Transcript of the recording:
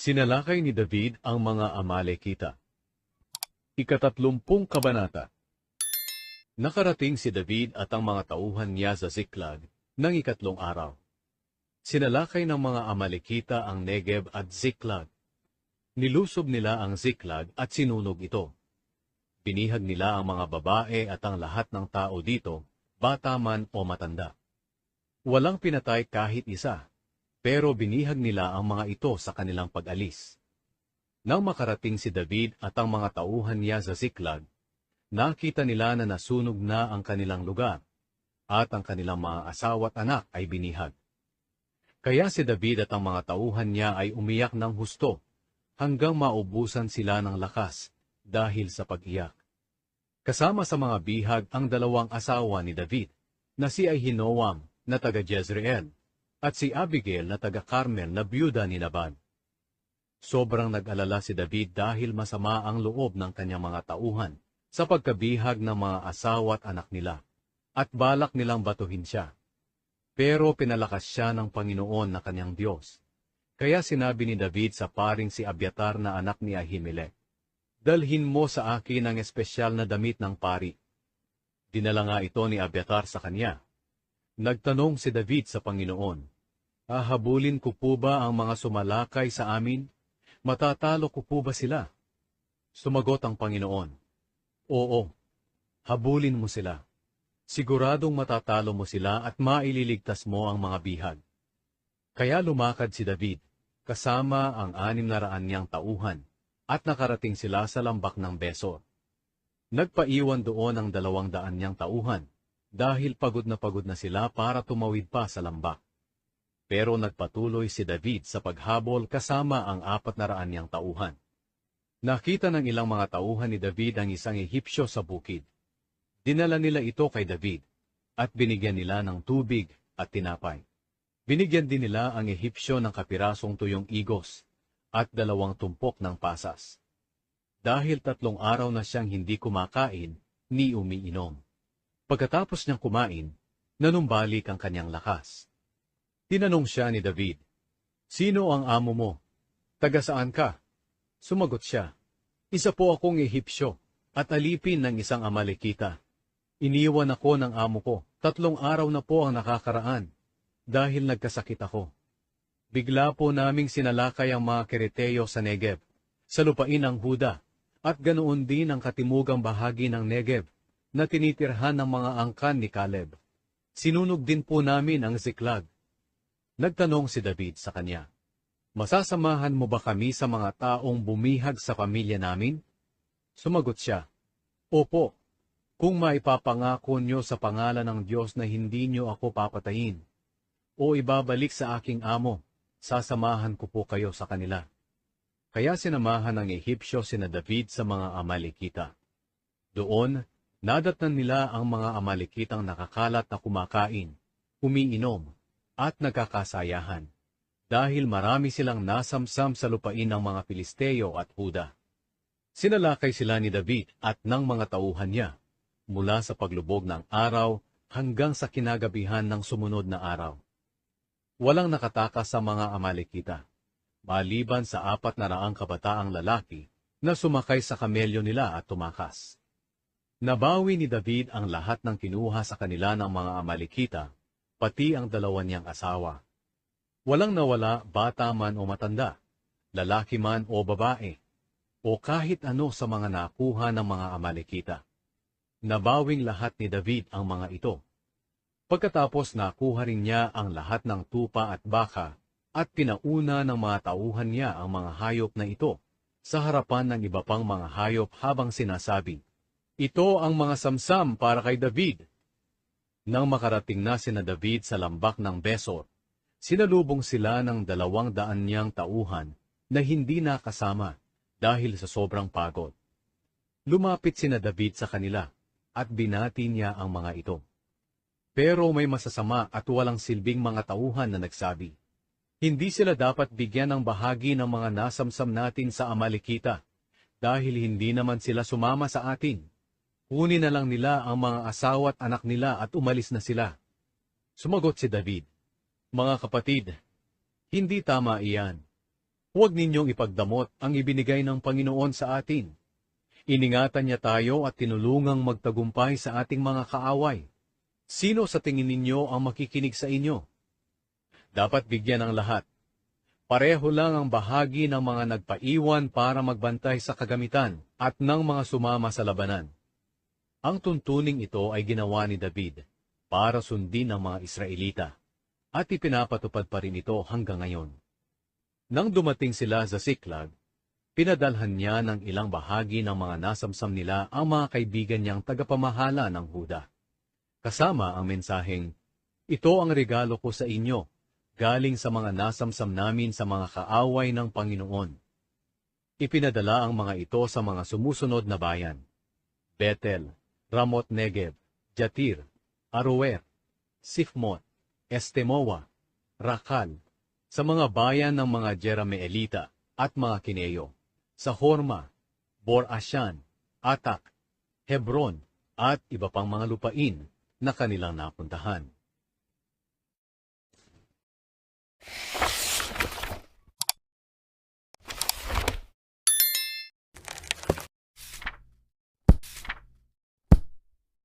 Sinalakay ni David ang mga Amalekita. Ika-30 kabanata. Nakarating si David at ang mga tauhan niya sa Ziklag ng ikatlong araw. Sinalakay ng mga Amalekita ang Negeb at Ziklag. Nilusob nila ang Ziklag at sinunog ito. Binihag nila ang mga babae at ang lahat ng tao dito, bata man o matanda. Walang pinatay kahit isa, pero binihag nila ang mga ito sa kanilang pag-alis. Nang makarating si David at ang mga tauhan niya sa Ziklag, nakita nila na nasunog na ang kanilang lugar, at ang kanilang mga asawa at anak ay binihag. Kaya si David at ang mga tauhan niya ay umiyak ng husto, hanggang maubusan sila ng lakas dahil sa pag-iyak. Kasama sa mga bihag ang dalawang asawa ni David, na si Ahinoam na taga Jezreel, at si Abigail na taga Carmel na byuda ni Nabal. Sobrang nag-alala si David dahil masama ang loob ng kanyang mga tauhan sa pagkabihag ng mga asawa at anak nila, at balak nilang batuhin siya. Pero pinalakas siya ng Panginoon na kanyang Diyos. Kaya sinabi ni David sa paring si Abiatar na anak ni Ahimelech, "Dalhin mo sa akin ang espesyal na damit ng pari." Dinala nga ito ni Abiatar sa kanya. Nagtanong si David sa Panginoon, "Hahabulin ko po ba ang mga sumalakay sa amin? Matatalo ko po ba sila?" Sumagot ang Panginoon, "Oo, habulin mo sila. Siguradong matatalo mo sila at maililigtas mo ang mga bihag." Kaya lumakad si David, kasama ang 600 niyang tauhan, at nakarating sila sa lambak ng Besor. Nagpaiwan doon ang 200 niyang tauhan, dahil pagod na sila para tumawid pa sa lambak. Pero nagpatuloy si David sa paghabol kasama ang 400 niyang tauhan. Nakita ng ilang mga tauhan ni David ang isang Ehipsyo sa bukid. Dinala nila ito kay David, at binigyan nila ng tubig at tinapay. Binigyan din nila ang Ehipsyo ng kapirasong tuyong igos, at 2 tumpok ng pasas. Dahil 3 araw na siyang hindi kumakain, ni umiinom. Pagkatapos niyang kumain, nanumbalik ang kanyang lakas. Tinanong siya ni David, "Sino ang amo mo? Taga saan ka?" Sumagot siya, "Isa po akong Ehipsyo, at alipin ng isang Amalekita. Iniwan ako ng amo ko, 3 araw na po ang nakakaraan, dahil nagkasakit ako. Bigla po naming sinalakay ang mga Kereteo sa Negeb, sa lupain ng Huda, at ganoon din ang katimugang bahagi ng Negeb, na tinitirhan ng mga angkan ni Caleb. Sinunog din po namin ang Ziklag." Nagtanong si David sa kanya, "Masasamahan mo ba kami sa mga taong bumihag sa pamilya namin?" Sumagot siya, "Opo, kung maipapangako nyo sa pangalan ng Diyos na hindi nyo ako papatayin, o ibabalik sa aking amo, sasamahan ko po kayo sa kanila." Kaya sinamahan ng Ehipsyo sina David sa mga Amalekita. Doon, nadatnan nila ang mga Amalekitang nakakalat na kumakain, umiinom, at nagkakasayahan, dahil marami silang nasamsam sa lupain ng mga Pilisteo at Huda. Sinalakay sila ni David at ng mga tauhan niya, mula sa paglubog ng araw hanggang sa kinagabihan ng sumunod na araw. Walang nakatakas sa mga Amalekita, maliban sa 400 kabataang lalaki na sumakay sa kamelyo nila at tumakas. Nabawi ni David ang lahat ng kinuha sa kanila ng mga Amalekita, pati ang 2 niyang asawa. Walang nawala, bata man o matanda, lalaki man o babae, o kahit ano sa mga nakuha ng mga Amalekita. Nabawing lahat ni David ang mga ito. Pagkatapos nakuha rin niya ang lahat ng tupa at baka, at pinauna ng mga tauhan niya ang mga hayop na ito, sa harapan ng iba pang mga hayop habang sinasabi, "Ito ang mga samsam para kay David." Nang makarating na sina David sa lambak ng Besor, sinalubong sila ng 200 niyang tauhan na hindi nakasama dahil sa sobrang pagod. Lumapit sina David sa kanila at binati niya ang mga ito. Pero may masasama at walang silbing mga tauhan na nagsabi, "Hindi sila dapat bigyan ng bahagi ng mga nasamsam natin sa Amalekita, dahil hindi naman sila sumama sa atin. Kunin na lang nila ang mga asawa at anak nila at umalis na sila." Sumagot si David, "Mga kapatid, hindi tama iyan. Huwag ninyong ipagdamot ang ibinigay ng Panginoon sa atin. Iningatan niya tayo at tinulungang magtagumpay sa ating mga kaaway. Sino sa tingin ninyo ang makikinig sa inyo? Dapat bigyan ng lahat. Pareho lang ang bahagi ng mga nagpaiwan para magbantay sa kagamitan at ng mga sumama sa labanan. Ang tuntuning ito ay ginawa ni David para sundin ng mga Israelita at ipinapatupad pa rin ito hanggang ngayon. Nang dumating sila sa Siklag, pinadalhan niya ng ilang bahagi ng mga nasamsam nila ang mga kaibigan niyang tagapamahala ng Huda. Kasama ang mensaheng, "Ito ang regalo ko sa inyo, galing sa mga nasamsam namin sa mga kaaway ng Panginoon." Ipinadala ang mga ito sa mga sumusunod na bayan: Bethel, Ramoth Negev, Jatir, Aroer, Sifmot, Estemoa, Rakal, sa mga bayan ng mga Jerameelita at mga Kineo, sa Horma, Bor-Ashan, Atak, Hebron, at iba pang mga lupain na kanilang napuntahan.